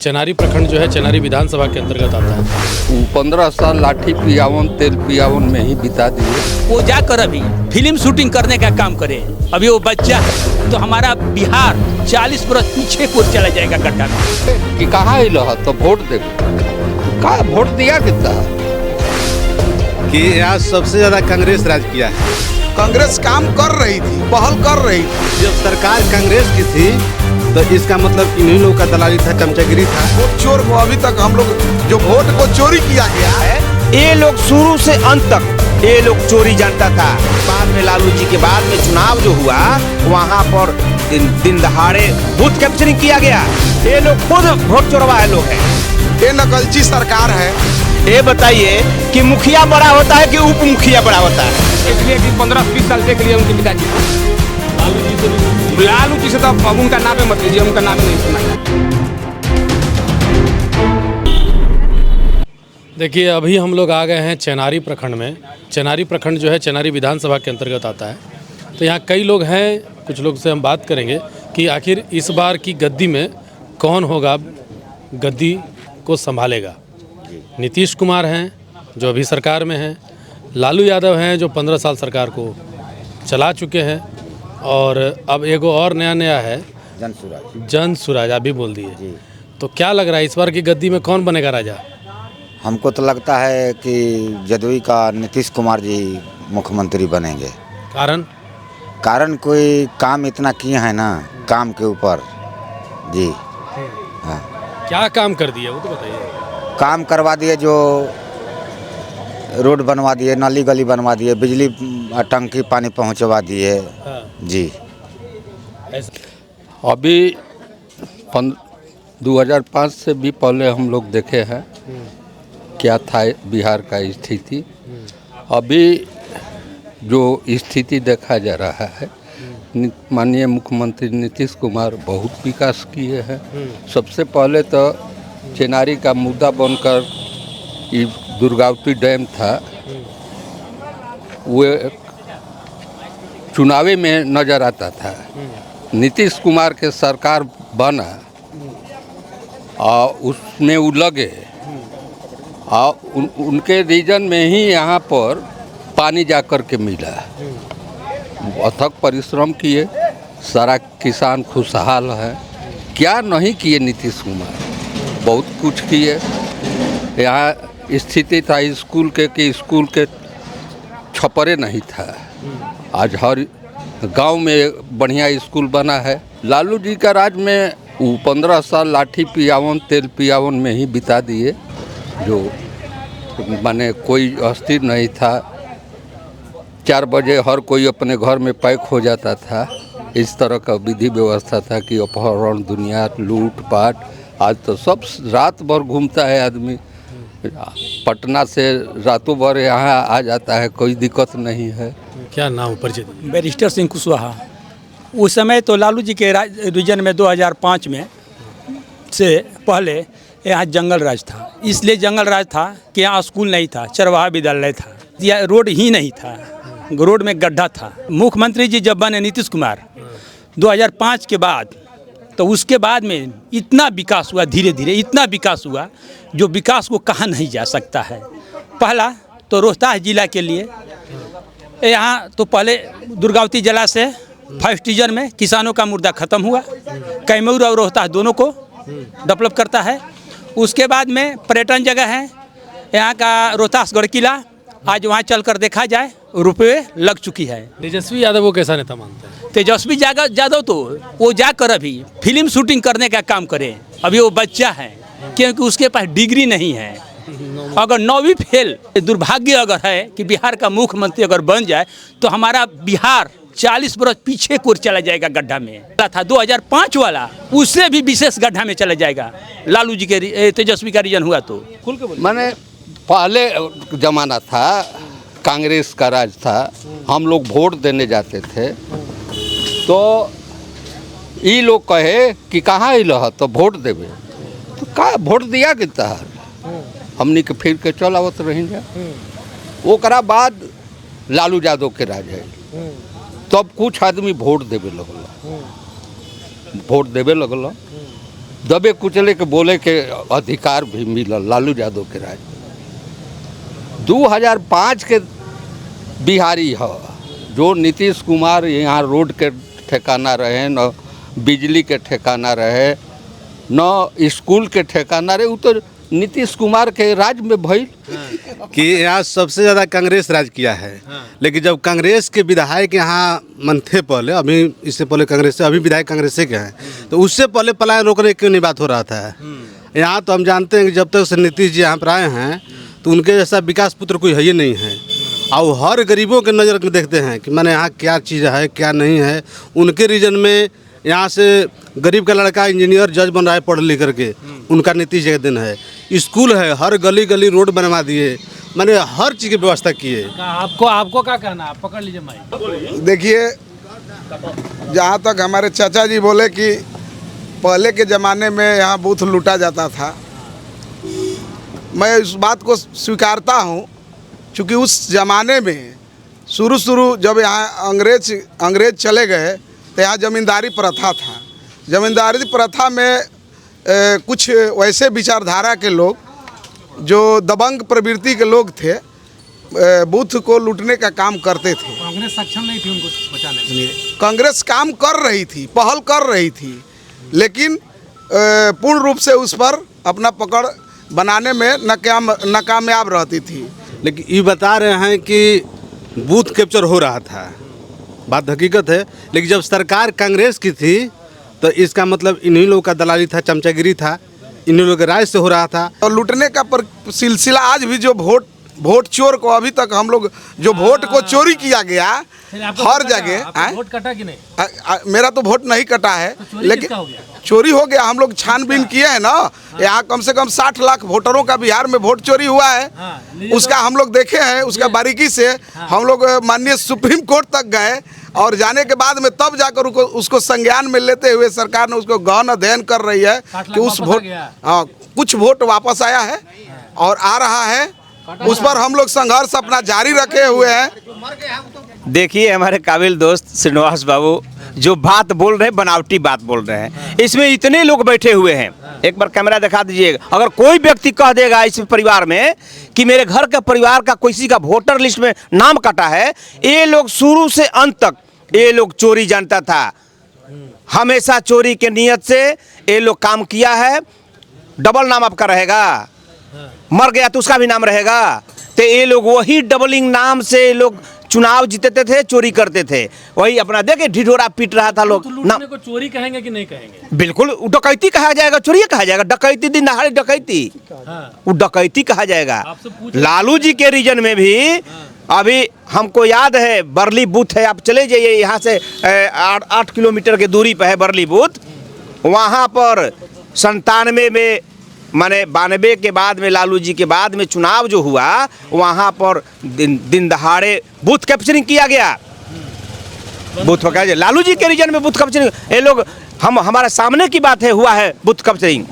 चेनारी प्रखंड जो है चेनारी विधानसभा के अंतर्गत आता है। 15 साल लाठी पियावन तेल पियावन में ही बिता दिए। वो जाकर अभी फिल्म शूटिंग करने का काम करे। अभी वो बच्चा है तो हमारा बिहार 40 बरस पीछे को चला जाएगा गड्ढा में। कि कहाँ ही लहा तो वोट दे, कहाँ वोट दिया कितना कि आज सबसे ज्यादा कांग्रेस राज किया है। कांग्रेस काम कर रही थी, पहल कर रही थी। जब सरकार कांग्रेस की थी तो इसका मतलब इन्हीं लोगों का दलाली था, चमचागिरी था। वोट चोर को अभी तक हम लोग जो वोट को चोरी किया गया है, ये लोग शुरू से अंत तक ये लोग चोरी जानता था। बाद में लालू जी के बाद में चुनाव जो हुआ वहाँ पर दिन दहाड़े बूथ कैप्चरिंग किया गया। ये लोग खुद वोट चोरवाए लोग हैं। ये नकलची सरकार है। ये बताइए कि मुखिया बड़ा होता है कि उप मुखिया बड़ा होता है? इसलिए कि 15-20 साल के लिए उनके पिताजी लालू जी से तो अब उनका नाम मत लीजिए, उनका नाम नहीं सुना। देखिए अभी हम लोग आ गए हैं चेनारी प्रखंड में। चेनारी प्रखंड जो है चेनारी विधानसभा के अंतर्गत आता है। तो यहाँ कई लोग हैं, कुछ लोग से हम बात करेंगे कि आखिर इस बार की गद्दी में कौन होगा, गद्दी को संभालेगा। नीतीश कुमार हैं जो अभी सरकार में हैं, लालू यादव हैं जो 15 साल सरकार को चला चुके हैं, और अब एगो और नया है जन सुराज आप भी बोल दिए। तो क्या लग रहा है इस बार की गद्दी में कौन बनेगा राजा? हमको तो लगता है कि जदयू का नीतीश कुमार जी मुख्यमंत्री बनेंगे। कारण कोई काम इतना किए हैं ना, काम के ऊपर जी। हाँ, क्या काम कर दिया वो तो बताइए। काम करवा दिए, जो रोड बनवा दिए, नाली गली बनवा दिए, बिजली टंकी पानी पहुंचवा दिए। हाँ। जी अभी 2005 से भी पहले हम लोग देखे हैं क्या था बिहार का स्थिति। अभी जो स्थिति देखा जा रहा है, माननीय मुख्यमंत्री नीतीश कुमार बहुत विकास किए हैं। सबसे पहले तो चेनारी का मुद्दा बनकर ये दुर्गावती डैम था, वो चुनावी में नज़र आता था। नीतीश कुमार के सरकार बना और उसमें वो लगे और उनके रीजन में ही यहाँ पर पानी जा कर के मिला। अथक परिश्रम किए, सारा किसान खुशहाल है। क्या नहीं किए नीतीश कुमार, बहुत कुछ किए। यहाँ स्थिति था स्कूल के कि स्कूल के छपरे नहीं था, आज हर गांव में बढ़िया स्कूल बना है। लालू जी का राज में वो 15 साल लाठी पियावन तेल पियावन में ही बिता दिए, जो माने कोई अस्थिर नहीं था। 4 बजे हर कोई अपने घर में पैक हो जाता था। इस तरह का विधि व्यवस्था था कि अपहरण, दुनिया, लूट पाट। आज तो सब रात भर घूमता है आदमी, पटना से रातों भर यहाँ आ जाता है, कोई दिक्कत नहीं है। क्या नाम परिचय? बैरिस्टर सिंह कुशवाहा। उस समय तो लालू जी के रीजन में 2005 में से पहले यहाँ जंगल राज था। इसलिए जंगल राज था कि यहाँ स्कूल नहीं था, चरवाहा विद्यालय था, या रोड ही नहीं था, रोड में गड्ढा था। मुख्यमंत्री जी जब बने नीतीश कुमार 2005 के बाद, तो उसके बाद में इतना विकास हुआ, धीरे धीरे इतना विकास हुआ जो विकास को कहा नहीं जा सकता है। पहला तो रोहतास जिला के लिए यहाँ तो पहले दुर्गावती जिला से फर्स्ट सीजन में किसानों का मुर्दा ख़त्म हुआ। कैमूर और रोहतास दोनों को डेवलप करता है। उसके बाद में पर्यटन जगह है यहाँ का रोहतासगढ़ किला। आज वहाँ चलकर देखा जाए, रुपये लग चुकी है। तेजस्वी यादव को कैसा नेता मानते हैं? तेजस्वी यादव तो वो जाकर अभी फिल्म शूटिंग करने का काम करे। अभी वो बच्चा है, क्योंकि उसके पास डिग्री नहीं है। अगर 9वीं फेल, दुर्भाग्य अगर है कि बिहार का मुख्यमंत्री अगर बन जाए तो हमारा बिहार 40 बरस पीछे को चला जाएगा गड्ढा में। था 2005 वाला, उससे भी विशेष गड्ढा में चला जाएगा। लालू जी के तेजस्वी का रीजन हुआ तो खुल के बोलिए। मैंने पहले जमाना था, कांग्रेस का राज था, हम लोग वोट देने जाते थे तो ये लोग कहे कि कहाँ ही लह तो वोट देवे, तो का वोट दिया कितना हमनी के फिर के चल आवत रही जा। वो करा बाद लालू यादव के राज है, तब कुछ आदमी वोट देवे लगल। दबे कुचले के बोले के अधिकार भी मिलल लालू यादव के राज। 2005 के बिहारी है जो नीतीश कुमार यहाँ रोड के ठिकाना रहे, न बिजली के ठिकाना रहे, न स्कूल के ठिकाना रहे, वो तो नीतीश कुमार के राज में भइल कि यहाँ सबसे ज़्यादा कांग्रेस राज किया है। लेकिन जब कांग्रेस के विधायक यहाँ मन थे पहले, अभी इससे पहले कांग्रेस से, अभी विधायक कांग्रेस के हैं, तो उससे पहले पलायन रोकने क्यों नहीं बात हो रहा था। यहाँ तो हम जानते हैं कि जब तक से नीतीश जी यहाँ पर आए हैं तो उनके जैसा विकास पुत्र कोई है ही नहीं है। और हर गरीबों के नज़र में देखते हैं कि मैंने यहाँ क्या चीज़ है क्या नहीं है। उनके रीजन में यहाँ से गरीब का लड़का इंजीनियर जज बन रहा है पढ़ लिख करके, उनका नीतीश के दिन है। स्कूल है, हर गली गली रोड बनवा दिए, मैंने हर चीज़ की व्यवस्था की है। आपको क्या कहना, आप पकड़ लीजिए माइक। देखिए, जहाँ तक हमारे चाचा जी बोले कि पहले के ज़माने में यहाँ बूथ लूटा जाता था, मैं इस बात को स्वीकारता हूँ, क्योंकि उस ज़माने में शुरू जब यहाँ अंग्रेज चले गए तो यहाँ ज़मींदारी प्रथा था। ज़मींदारी प्रथा में कुछ वैसे विचारधारा के लोग जो दबंग प्रवृत्ति के लोग थे, बूथ को लूटने का काम करते थे। कांग्रेस सक्षम नहीं थी उनको बचाने के लिए। कांग्रेस काम कर रही थी, पहल कर रही थी, लेकिन पूर्ण रूप से उस पर अपना पकड़ बनाने में नाकामयाब रहती थी। लेकिन ये बता रहे हैं कि बूथ कैप्चर हो रहा था, बात हकीकत है। लेकिन जब सरकार कांग्रेस की थी तो इसका मतलब इन्हीं लोगों का दलाली था, चमचागिरी था, इन्हीं लोगों के राय से हो रहा था। और लूटने का सिलसिला आज भी, जो वोट चोर को अभी तक हम लोग जो वोट को चोरी किया गया हर जगह। वोट कटा कि नहीं? मेरा तो वोट नहीं कटा है, लेकिन चोरी हो गया। हम लोग छानबीन किए हैं ना, यहाँ कम से कम 60 लाख वोटरों का बिहार में वोट चोरी हुआ है। उसका हम लोग देखे हैं, उसका बारीकी से हम लोग माननीय सुप्रीम कोर्ट तक गए, और जाने के बाद में तब जाकर उसको संज्ञान में लेते हुए सरकार ने उसको गहन अध्ययन कर रही है कि उस वोट, कुछ वोट वापस आया है और आ रहा है। उस पर हम लोग संघर्ष अपना जारी रखे हुए हैं। देखिए, हमारे काबिल दोस्त श्रीनिवास बाबू जो बात बोल रहे हैं, बनावटी बात बोल रहे हैं। इसमें इतने लोग बैठे हुए हैं, एक बार कैमरा दिखा दीजिएगा। अगर कोई व्यक्ति कह देगा इस परिवार में कि मेरे घर का परिवार का किसी का वोटर लिस्ट में नाम कटा है, ये लोग शुरू से अंत तक ये लोग चोरी जानता था, हमेशा चोरी के नियत से ये लोग काम किया है। डबल नाम आपका रहेगा, मर गया तो उसका भी नाम रहेगा। तो ये लोग वही डबलिंग नाम से ये लोग चुनाव जीतते थे, चोरी करते थे, वही अपना देखे ढिढोरा पीट रहा था लोग। तो लूटने को चोरी कहेंगे कि नहीं कहेंगे? बिल्कुल, डकैती कहा जाएगा, चोरी कहा जाएगा। डकैती, दिन दहाड़े डकैती, वो डकैती कहा जाएगा। लालू जी के रीजन में भी अभी हमको याद है, बरली बूथ है, आप चले जाइए, यहाँ से 8 किलोमीटर के दूरी पर है बरली बूथ। वहाँ पर 97 में, माने 92 के बाद में, लालू जी के बाद में चुनाव जो हुआ, वहाँ पर दिन दहाड़े बूथ कैप्चरिंग किया गया। बूथ का लालू जी के रीजन में बूथ कैप्चरिंग, ये लोग हमारे सामने की बात है, हुआ है बूथ कैप्चरिंग।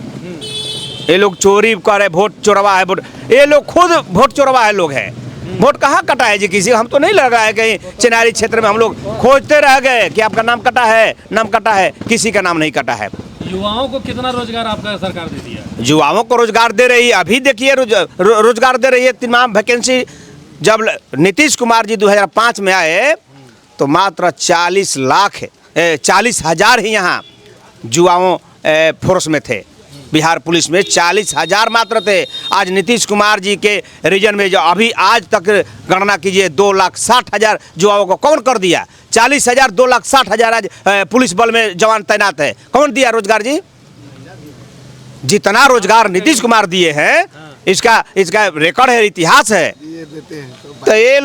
ये लोग चोरी कर रहे, वोट चोरवा है, वोट, ये लोग खुद वोट चोरवा है लोग हैं। वोट कहाँ कटा है जी किसी? हम तो नहीं लग रहा है कहीं चेनारी क्षेत्र में हम लोग खोजते रह गए कि आपका नाम कटा है, नाम कटा है, किसी का नाम नहीं कटा है। युवाओं को कितना रोजगार आपका सरकार देती है? युवाओं को रोजगार दे रही है, अभी देखिए रोजगार दे रही है। तमाम वैकेंसी, जब नीतीश कुमार जी 2005 में आए तो मात्र 40,000 ही यहाँ युवाओं फोर्स में थे। बिहार पुलिस में 40,000 मात्र थे। आज नीतीश कुमार जी के रीजन में जो अभी आज तक गणना कीजिए, 2,60,000 युवाओं को कौन कर दिया? 40,000, 2,60,000 आज पुलिस बल में जवान तैनात है। कौन दिया रोजगार जी? जितना रोजगार नीतीश कुमार दिए हैं, इसका रिकॉर्ड है, इतिहास है। तो ये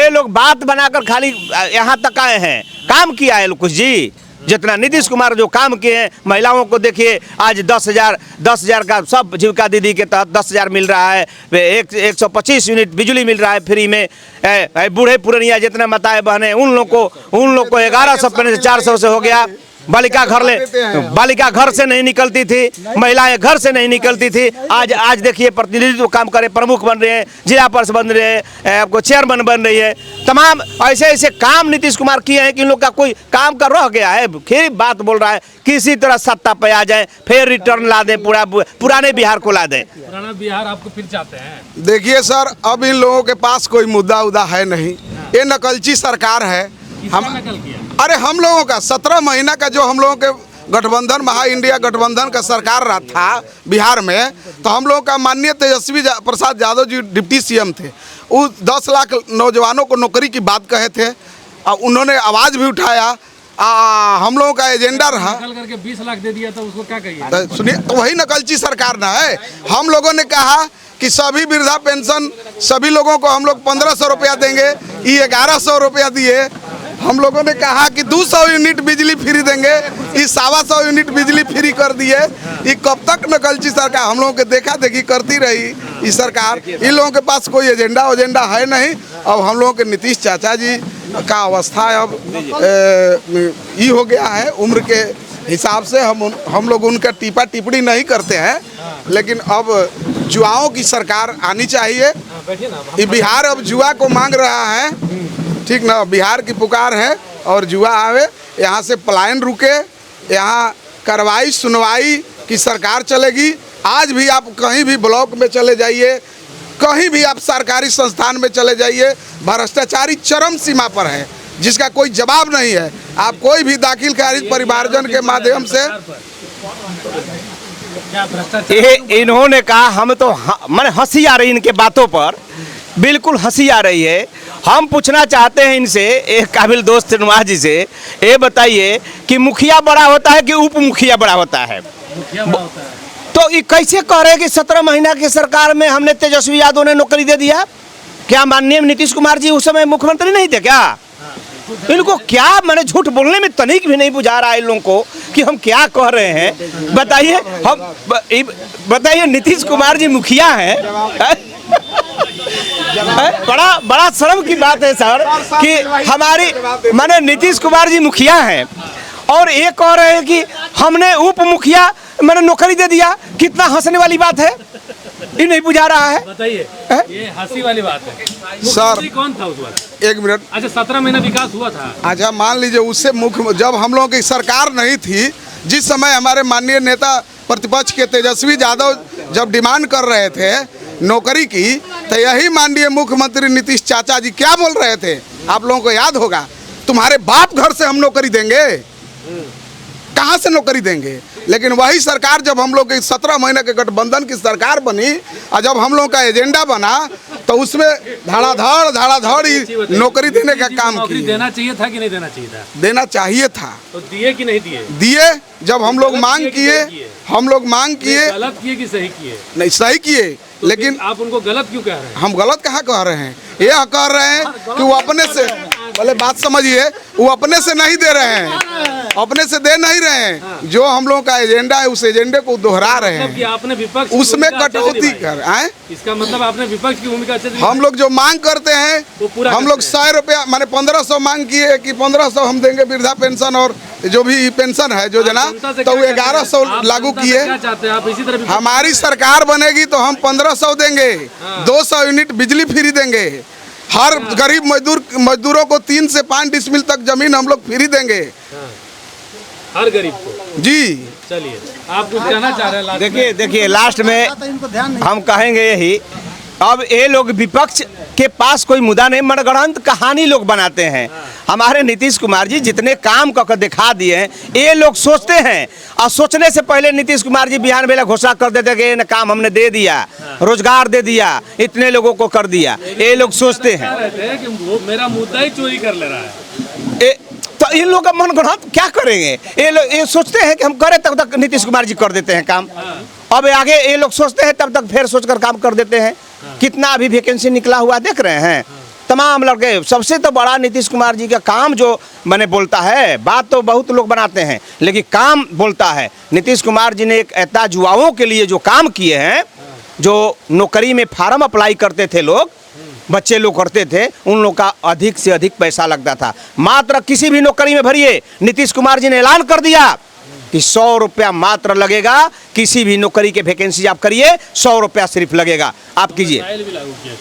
लोग बात बनाकर खाली यहाँ तक आए हैं, काम किया है कुछ जी। जितना नीतीश कुमार जो काम किए हैं, महिलाओं को देखिए, आज 10,000 का सब जीविका दीदी के तहत 10,000 मिल रहा है। 125 यूनिट बिजली मिल रहा है फ्री में। बूढ़े पुरनिया जितने माताएं बहनें, उन लोग को 1100 से 400 से हो गया। बालिका घर से नहीं निकलती थी, महिलाएं घर से नहीं निकलती थी। आज देखिए प्रतिनिधित्व काम करे, प्रमुख बन रहे हैं, जिला परिषद बन रहे हैं, आपको चेयरमैन बन रही है। तमाम ऐसे ऐसे काम नीतीश कुमार किए हैं कि इन लोग का कोई काम कर रह गया है। फिर बात बोल रहा है किसी तरह सत्ता पे आ जाए, फिर रिटर्न ला दें, पुराने बिहार को ला दें। पुराना बिहार आपको फिर चाहते हैं? देखिए सर, अब इन लोगों के पास कोई मुद्दा उदा है नहीं, ये नकलची सरकार है। हम नकल किया? अरे हम लोगों का 17 महीना का जो हम लोगों के गठबंधन, महा इंडिया गठबंधन का सरकार रहा था बिहार में, तो हम लोगों का माननीय तेजस्वी प्रसाद यादव जी डिप्टी सीएम थे। वो 10 लाख नौजवानों को नौकरी की बात कहे थे, उन्होंने आवाज़ भी उठाया। हम लोगों का एजेंडा रहा। नकल करके 20 लाख दे दिया, तो उसको क्या कहिए? सुनिए, तो वही नकलची सरकार ना है। हम लोगों ने कहा कि सभी वृद्धा पेंशन सभी लोगों को हम लोग 1500 रुपया देंगे, ये 1100 रुपया दिए। हम लोगों ने कहा कि 200 यूनिट बिजली फ्री देंगे, ये 125 यूनिट बिजली फ्री कर दिए। ये कब तक नकलची सरकार हम लोगों के देखा देखी करती रही ये सरकार। इन लोगों के पास कोई एजेंडा है नहीं। अब हम लोगों के नीतीश चाचा जी का अवस्था अब ये हो गया है, उम्र के हिसाब से हम लोग उनका टीपा टिप्पणी नहीं करते हैं, लेकिन अब जुआओं की सरकार आनी चाहिए। ये बिहार अब जुआ को मांग रहा है, ठीक ना? बिहार की पुकार है और जुआ आवे, यहाँ से पलायन रुके, यहाँ कार्रवाई सुनवाई की सरकार चलेगी। आज भी आप कहीं भी ब्लॉक में चले जाइए, कहीं भी आप सरकारी संस्थान में चले जाइए, भ्रष्टाचारी चरम सीमा पर है, जिसका कोई जवाब नहीं है। आप कोई भी दाखिल खारिज परिवारजन के माध्यम से इन्होंने कहा, हम तो मैंने हंसी आ रही इनके बातों पर, बिल्कुल हंसी आ रही है। हम पूछना चाहते हैं इनसे, एक काबिल दोस्त नवाज जी से, ये बताइए कि मुखिया बड़ा होता है कि उप मुखिया बड़ा होता है? तो ये कैसे कह रहे हैं कि 17 महीना की सरकार में हमने तेजस्वी यादव ने नौकरी दे दिया? क्या माननीय नीतीश कुमार जी उस समय मुख्यमंत्री नहीं थे क्या? इनको क्या, मैंने झूठ बोलने में तनिक भी नहीं बुझा रहा है इन लोगों को कि हम क्या कह रहे हैं। बताइए नीतीश कुमार जी मुखिया हैं। बड़ा शर्म की बात है सर कि हमारी माने नीतीश कुमार जी मुखिया हैं और ये कह रहे हैं कि हमने उप मुखिया मैंने नौकरी दे दिया। कितना हंसने वाली बात है, ये नहीं बुझा रहा है। बताइए, ये हंसी वाली बात है। सर कौन था उस वक्त? 1 मिनट। अच्छा, 17 महीना विकास हुआ था। अच्छा, मान लीजिए उससे मुख्य, जब हम लोगों की सरकार नहीं थी, जिस समय हमारे माननीय नेता प्रतिपक्ष के तेजस्वी यादव जब डिमांड कर रहे थे नौकरी की, तो यही माननीय मुख्यमंत्री नीतीश चाचा जी क्या बोल रहे थे, आप लोगों को याद होगा? तुम्हारे बाप घर से हम नौकरी देंगे, कहाँ से नौकरी देंगे? लेकिन वही सरकार जब हम लोग की 17 महीने के गठबंधन की सरकार बनी और जब हम लोग का एजेंडा बना, तो उसमें धड़ाधड़ नौकरी देने का काम किया। देना चाहिए था कि नहीं देना चाहिए था? देना चाहिए था। तो दिए कि नहीं दिए? दिए। जब हम लोग मांग किए, गलत किए कि सही किए? नहीं, सही किए। तो लेकिन आप उनको गलत क्यों कह रहे हैं? हम गलत कहाँ कह रहे हैं? ये कह रहे हैं कि वो अपने से, पहले बात समझिए, वो अपने से नहीं दे रहे हैं, अपने से दे नहीं रहे हैं। जो हम लोगों का एजेंडा है उस एजेंडे को दोहरा रहे हैं। कि आपने विपक्ष उसमें कटौती कर आए। इसका मतलब आपने विपक्ष की भूमिका अच्छे से हम लोग जो मांग करते हैं, हम लोग 100 रुपया माने 1500 मांग किए कि 1500 हम देंगे वृद्धा पेंशन और जो भी पेंशन है योजना, तो 1100 लागू किए। हमारी सरकार बनेगी तो हम 1500 देंगे, 200 यूनिट बिजली फ्री देंगे, हर गरीब मजदूरों को 3 से 5 डिसमिल तक जमीन हम लोग फ्री देंगे, हर गरीब को। जी चलिए, आप कुछ कहना चाह रहे हैं? देखिए लास्ट में हम कहेंगे यही, अब ये लोग विपक्ष के पास कोई मुद्दा नहीं, मनगढ़ंत कहानी लोग बनाते हैं। हमारे नीतीश कुमार जी जितने काम करके दिखा दिए हैं, ये लोग सोचते हैं, और सोचने से पहले नीतीश कुमार जी बिहार में घोषणा कर देते कि ये काम हमने दे दिया, रोजगार दे दिया, इतने लोगों को कर दिया। ये लोग सोचते हैं कि वो मेरा मुद्दा ही चोरी कर ले रहा है। तो इन लोगों का मनगढ़ंत क्या करेंगे? ये लोग ये सोचते हैं कि हम करें तब तक नीतीश कुमार जी कर देते हैं काम। अब आगे ये लोग सोचते हैं तब तक फिर सोचकर काम कर देते हैं। कितना अभी वैकेंसी निकला हुआ देख रहे हैं, तमाम लड़के। सबसे तो बड़ा नीतीश कुमार जी का काम जो मैंने बोलता है, बात तो बहुत लोग बनाते हैं लेकिन काम बोलता है। नीतीश कुमार जी ने एक ऐसा युवाओं के लिए जो काम किए हैं, जो नौकरी में फार्म अप्लाई करते थे लोग, बच्चे लोग करते थे, उन लोग का अधिक से अधिक पैसा लगता था। मात्र किसी भी नौकरी में भरिए, नीतीश कुमार जी ने ऐलान कर दिया कि 100 रुपया मात्र लगेगा, किसी भी नौकरी के वैकेंसी आप करिए 100 रुपया सिर्फ लगेगा, आप कीजिए।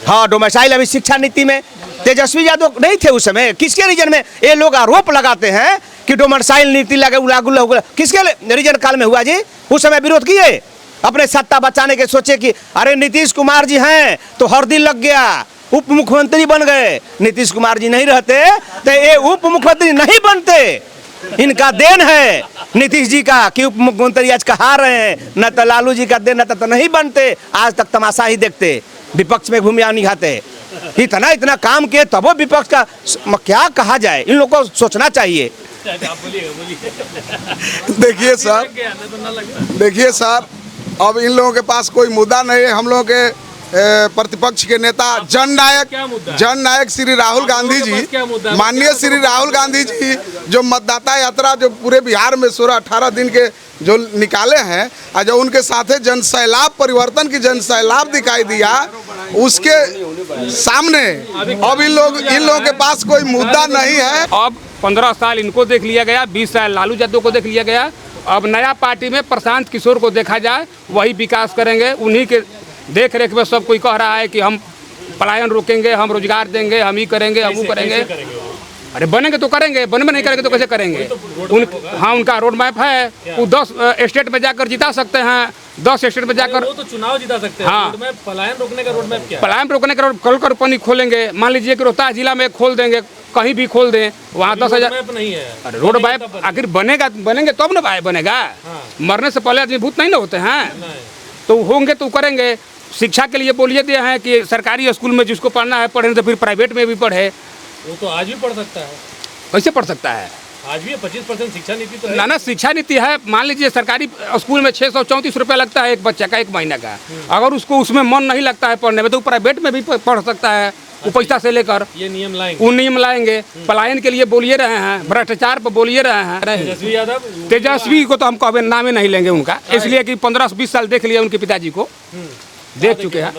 हाँ, डोमिसाइल अभी शिक्षा नीति में तेजस्वी यादव नहीं थे उस समय, किसके रीजन में ये लोग आरोप लगाते हैं कि डोमिसाइल नीति लागू, किसके रीजन काल में हुआ जी? उस समय विरोध किए, अपने सत्ता बचाने के सोचे कि अरे नीतीश कुमार जी हैं तो हरदी लग गया, उप मुख्यमंत्री बन गए। नीतीश कुमार जी नहीं रहते तो ये उप मुख्यमंत्री नहीं बनते, इनका देन है नीतीश जी का कि उप मुख्यमंत्री आज कहा रहे हैं, न तो लालू जी का देन, न तो नहीं बनते, आज तक तमाशा ही देखते, विपक्ष में भूमिका निभाते। इतना काम किए तब वो विपक्ष का क्या कहा जाए, इन लोगों को सोचना चाहिए। देखिए सर, अब इन लोगों के पास कोई मुद्दा नहीं है। हम लोगों के प्रतिपक्ष के नेता जननायक श्री राहुल गांधी जी, माननीय श्री राहुल गांधी जी जो मतदाता यात्रा जो पूरे बिहार में 16-18 दिन के जो निकाले हैं, और जो उनके साथ जन सैलाब, परिवर्तन की जन सैलाब दिखाई दिया, उसके सामने अब इन लोगों के पास कोई मुद्दा नहीं है। अब 15 साल इनको देख लिया गया, 20 साल लालू यादव को देख लिया गया, अब नया पार्टी में प्रशांत किशोर को देखा जाए, वही विकास करेंगे। उन्हीं के देख रेख में सब कोई कह रहा है कि हम पलायन रोकेंगे, हम रोजगार देंगे, हम ही करेंगे, हम वो करेंगे। अरे बनेंगे तो करेंगे, बने में नहीं करेंगे तो कैसे करेंगे? हाँ, उनका रोड मैप है, वो 10 स्टेट में जाकर जिता सकते हैं, 10 स्टेट में जाकर वो तो चुनाव जिता सकते हैं। हाँ, पलायन रोकने का रोड मैप क्या है? पलायन रोकने का कल कंपनी खोलेंगे, मान लीजिए कि रोहतास जिला में खोल देंगे, कहीं भी खोल दें, वहाँ 10,000 नहीं है। अरे रोड मैप आखिर बनेंगे तब ना बनेगा। मरने से पहले आदमी भूत नहीं ना होते हैं, तो होंगे तो करेंगे। शिक्षा के लिए बोलिए दिए हैं कि सरकारी स्कूल में जिसको पढ़ना है पढ़े, तो फिर प्राइवेट में भी पढ़े। वो तो आज भी पढ़ सकता है। कैसे पढ़ सकता है? आज भी 25% शिक्षा नीति तो है। ना शिक्षा नीति है। मान लीजिए सरकारी स्कूल में 634 रुपया लगता है एक बच्चे का, 1 महीने का। अगर उसको उसमें मन नहीं लगता है पढ़ने में, तो प्राइवेट में भी पढ़ सकता है, वो पैसा से लेकर। ये नियम लाएंगे, वो नियम लाएंगे। पलायन के लिए बोलिए रहे हैं, भ्रष्टाचार पर बोलिए रहे हैं। तेजस्वी यादव, तेजस्वी को तो हम कभी नामे नहीं लेंगे उनका, इसलिए कि 15 से 20 साल देख लिए उनके पिताजी को, देख चुके हैं।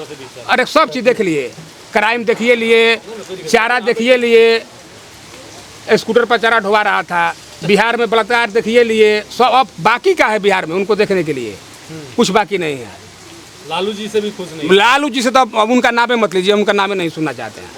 अरे सब चीज़ देख लिए, क्राइम देखिए लिए, चारा देखिए लिए, स्कूटर पर चारा ढोवा रहा था, बिहार में बलात्कार देखिए लिए, सब। अब बाकी का है बिहार में उनको देखने के लिए? कुछ बाकी नहीं है। लालू जी से भी खुश नहीं? लालू जी से तो अब उनका नामे मत लीजिए, उनका नामे नहीं सुनना चाहते हैं।